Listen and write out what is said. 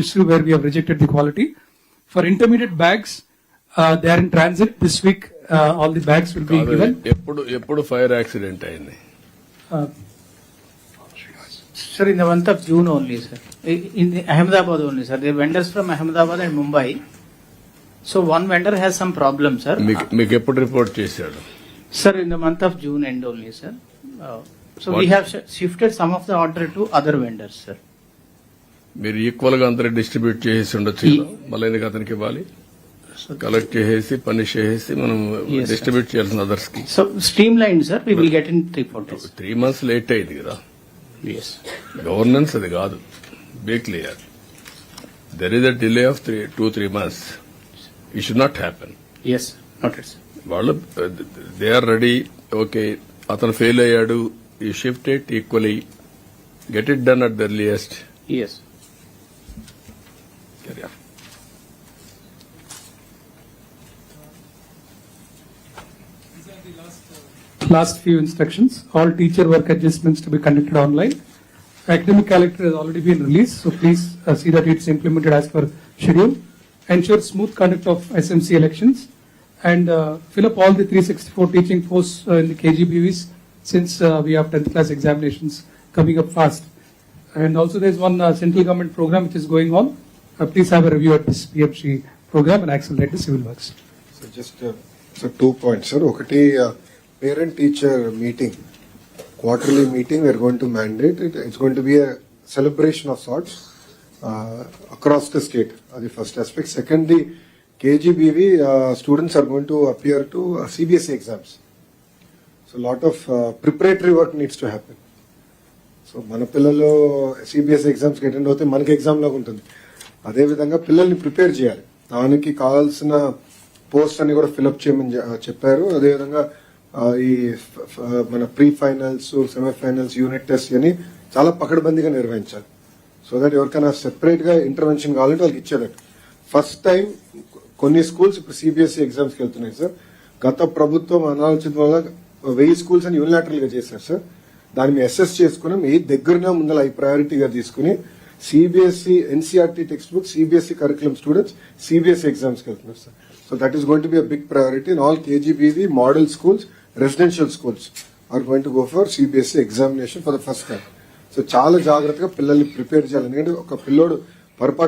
issue where we have rejected the quality. For intermediate bags, they are in transit this week. All the bags will be given. ఎప్పుడు fire accident అయింది? Sir, in the month of June only, sir. In Ahmedabad only, sir. There are vendors from Ahmedabad and Mumbai. So one vendor has some problem, sir. మీకు ఎప్పుడు report చేశాడు? Sir, in the month of June end only, sir. So we have shifted some of the order to other vendors, sir. మీరు equal గా అందరికి distribute చేసి ఉండొచ్చు, మళ్ళీ ఎందుకు అతనికి ఇవ్వాలి? కలెక్ట్ చేసి పనిష్ చేసి మనం డిస్ట్రిబ్యూట్ చేయాల్సిన అదర్స్ కి. So streamlined, sir. We will get in 3-4 days. 3 months late అయింది కదా. Yes. గవర్నెన్స్ అది కాదు. Be clear. There is a delay of 2-3 months. It should not happen. Yes, noted, sir. వాళ్ళు దే ఆర్ రెడీ. ఓకే, అతను fail అయ్యాడు. ఈ shift it equally, get it done at the earliest. Yes. Last few instructions. All teacher work adjustments to be conducted online. Academic calendar has already been released, so please see that it's implemented as per schedule. Ensure smooth conduct of SMC elections and fill up all the 364 teaching posts in the KGBVs since we have 10th class examinations coming up fast. And also there's one central government program which is going on. Please have a review at this PFG program and accelerate the civil works. So just 2 points, sir. Okati parent-teacher meeting, quarterly meeting, we are going to mandate it. It's going to be a celebration of sorts across the state. That's the first aspect. Secondly, KGBV students are going to appear to CBSE exams. So a lot of preparatory work needs to happen. So మన పిల్లలు CBSE ఎగ్జామ్స్కి attend అవుతే మనకి exam లాగా ఉంటుంది. అదేవిధంగా పిల్లల్ని prepare చేయాలి. దానికి కావాల్సిన పోస్ట్ అన్ని కూడా ఫిల్అప్ చేయమని చెప్పారు. అదేవిధంగా ఈ మన pre finals, semifinals, unit test అని చాలా పకడ్బందీగా నిర్వహించాలి. సో దట్ ఎవరికైనా సెపరేట్ గా ఇంటర్వెన్షన్ కావాలంటే వాళ్ళకి ఇచ్చేదట్టు. ఫస్ట్ టైం కొన్ని స్కూల్స్ ఇప్పుడు సిబిఎస్ఈ ఎగ్జామ్స్ కి వెళ్తున్నాయి సార్. గత ప్రభుత్వం అనాలోచిత వల్ల 1000 స్కూల్స్ అని యూనిలాటరల్ గా చేశారు సార్. దాన్ని మేము అసెస్ చేసుకున్నాం. ఈ దగ్గరనే ముందర ఈ ప్రయారిటీగా తీసుకుని CBSE NCERT text book, CBSE curriculum students CBSE exams కి వెళ్తున్నారు sir. So that is going to be a big priority in all KGBV model schools, residential schools are going to go for CBSE examination for the first time. So చాలా జాగ్రత్తగా పిల్లల్ని prepare చేయాలి. ఎందుకంటే ఒక పిల్లోడు పొరపాటు